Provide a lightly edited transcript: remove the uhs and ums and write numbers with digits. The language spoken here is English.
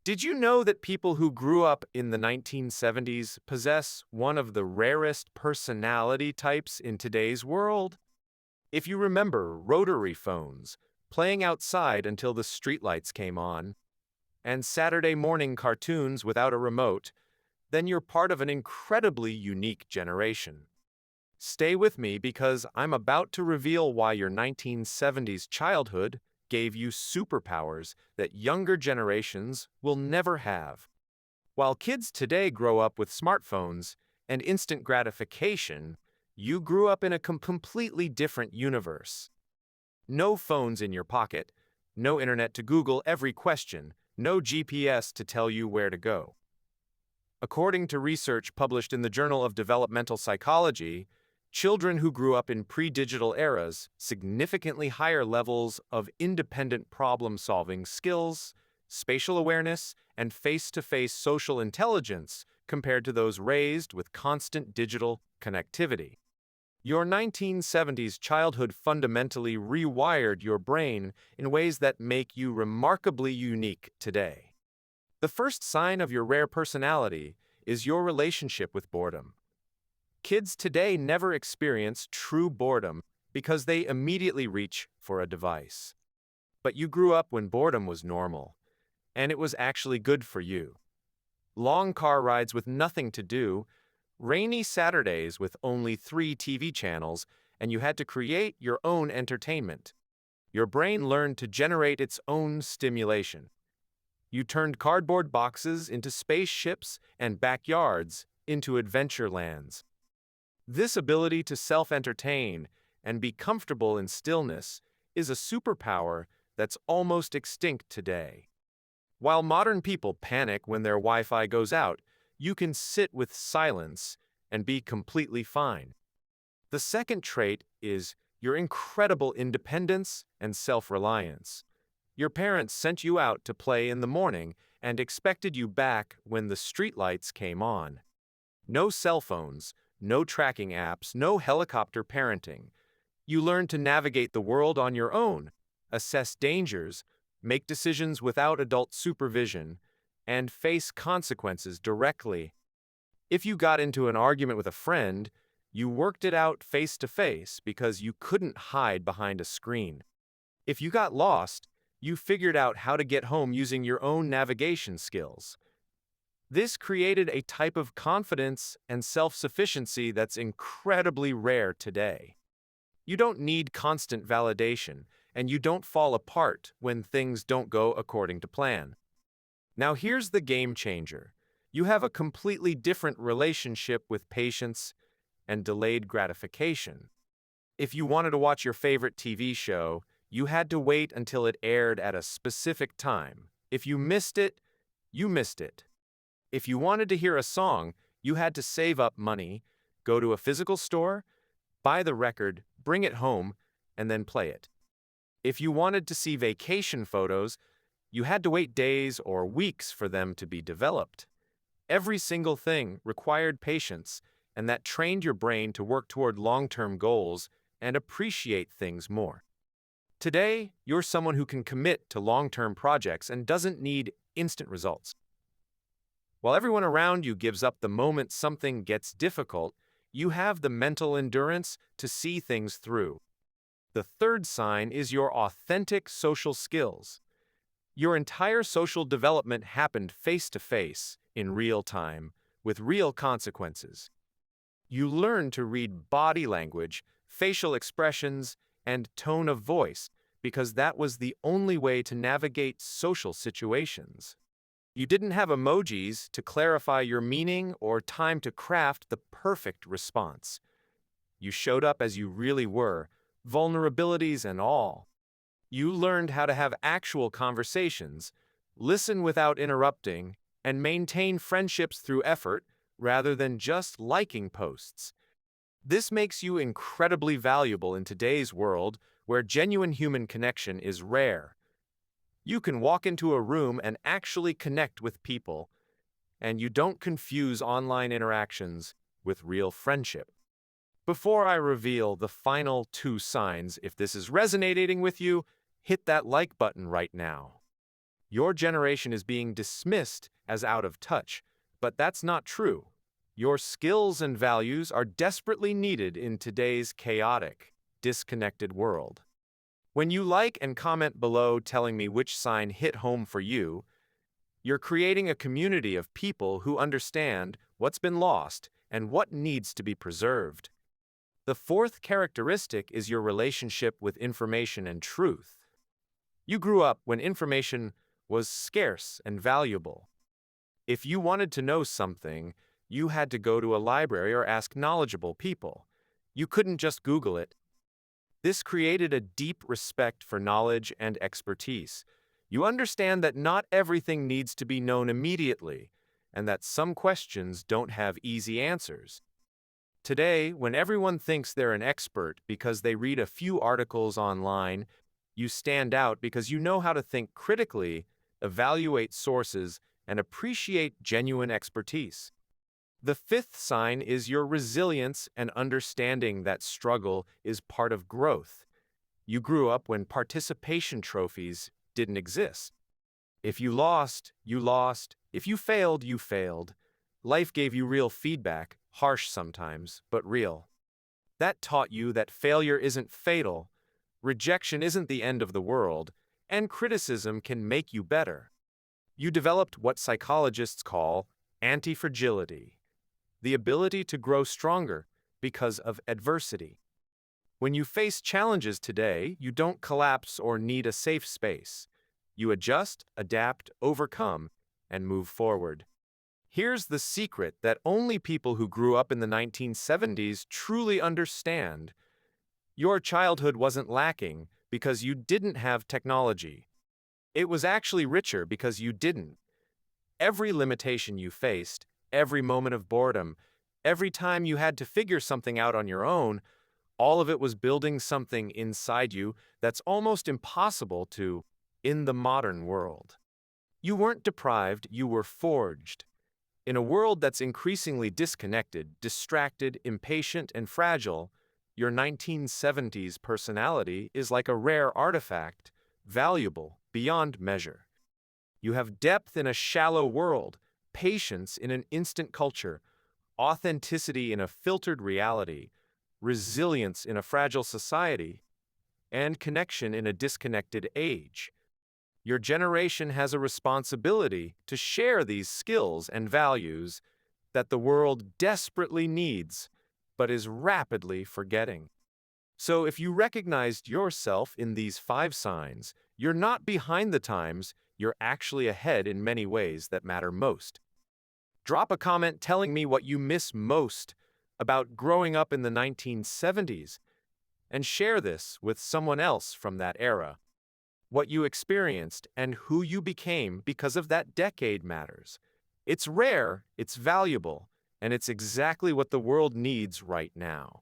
Did you know that people who grew up in the 1970s possess one of the rarest personality types in today's world? If you remember rotary phones, playing outside until the streetlights came on, and Saturday morning cartoons without a remote, then you're part of an incredibly unique generation. Stay with me because I'm about to reveal why your 1970s childhood gave you superpowers that younger generations will never have. While kids today grow up with smartphones and instant gratification, you grew up in a completely different universe. No phones in your pocket, no internet to Google every question, no GPS to tell you where to go. According to research published in the Journal of Developmental Psychology, children who grew up in pre-digital eras significantly higher levels of independent problem-solving skills, spatial awareness, and face-to-face social intelligence compared to those raised with constant digital connectivity. Your 1970s childhood fundamentally rewired your brain in ways that make you remarkably unique today. The first sign of your rare personality is your relationship with boredom. Kids today never experience true boredom because they immediately reach for a device. But you grew up when boredom was normal, and it was actually good for you. Long car rides with nothing to do, rainy Saturdays with only 3 TV channels, and you had to create your own entertainment. Your brain learned to generate its own stimulation. You turned cardboard boxes into spaceships and backyards into adventure lands. This ability to self-entertain and be comfortable in stillness is a superpower that's almost extinct today. While modern people panic when their Wi-Fi goes out, you can sit with silence and be completely fine. The second trait is your incredible independence and self-reliance. Your parents sent you out to play in the morning and expected you back when the streetlights came on. No cell phones, no tracking apps, no helicopter parenting. You learned to navigate the world on your own, assess dangers, make decisions without adult supervision, and face consequences directly. If you got into an argument with a friend, you worked it out face to face because you couldn't hide behind a screen. If you got lost, you figured out how to get home using your own navigation skills. This created a type of confidence and self-sufficiency that's incredibly rare today. You don't need constant validation, and you don't fall apart when things don't go according to plan. Now here's the game changer. You have a completely different relationship with patience and delayed gratification. If you wanted to watch your favorite TV show, you had to wait until it aired at a specific time. If you missed it, you missed it. If you wanted to hear a song, you had to save up money, go to a physical store, buy the record, bring it home, and then play it. If you wanted to see vacation photos, you had to wait days or weeks for them to be developed. Every single thing required patience, and that trained your brain to work toward long-term goals and appreciate things more. Today, you're someone who can commit to long-term projects and doesn't need instant results. While everyone around you gives up the moment something gets difficult, you have the mental endurance to see things through. The third sign is your authentic social skills. Your entire social development happened face-to-face, in real time, with real consequences. You learned to read body language, facial expressions, and tone of voice because that was the only way to navigate social situations. You didn't have emojis to clarify your meaning or time to craft the perfect response. You showed up as you really were, vulnerabilities and all. You learned how to have actual conversations, listen without interrupting, and maintain friendships through effort rather than just liking posts. This makes you incredibly valuable in today's world where genuine human connection is rare. You can walk into a room and actually connect with people, and you don't confuse online interactions with real friendship. Before I reveal the final 2 signs, if this is resonating with you, hit that like button right now. Your generation is being dismissed as out of touch, but that's not true. Your skills and values are desperately needed in today's chaotic, disconnected world. When you like and comment below telling me which sign hit home for you, you're creating a community of people who understand what's been lost and what needs to be preserved. The fourth characteristic is your relationship with information and truth. You grew up when information was scarce and valuable. If you wanted to know something, you had to go to a library or ask knowledgeable people. You couldn't just Google it. This created a deep respect for knowledge and expertise. You understand that not everything needs to be known immediately, and that some questions don't have easy answers. Today, when everyone thinks they're an expert because they read a few articles online, you stand out because you know how to think critically, evaluate sources, and appreciate genuine expertise. The fifth sign is your resilience and understanding that struggle is part of growth. You grew up when participation trophies didn't exist. If you lost, you lost. If you failed, you failed. Life gave you real feedback, harsh sometimes, but real. That taught you that failure isn't fatal, rejection isn't the end of the world, and criticism can make you better. You developed what psychologists call anti-fragility, the ability to grow stronger because of adversity. When you face challenges today, you don't collapse or need a safe space. You adjust, adapt, overcome, and move forward. Here's the secret that only people who grew up in the 1970s truly understand. Your childhood wasn't lacking because you didn't have technology. It was actually richer because you didn't. Every limitation you faced, every moment of boredom, every time you had to figure something out on your own, all of it was building something inside you that's almost impossible to in the modern world. You weren't deprived, you were forged. In a world that's increasingly disconnected, distracted, impatient, and fragile, your 1970s personality is like a rare artifact, valuable beyond measure. You have depth in a shallow world, patience in an instant culture, authenticity in a filtered reality, resilience in a fragile society, and connection in a disconnected age. Your generation has a responsibility to share these skills and values that the world desperately needs, but is rapidly forgetting. So if you recognized yourself in these 5 signs, you're not behind the times, you're actually ahead in many ways that matter most. Drop a comment telling me what you miss most about growing up in the 1970s, and share this with someone else from that era. What you experienced and who you became because of that decade matters. It's rare, it's valuable, and it's exactly what the world needs right now.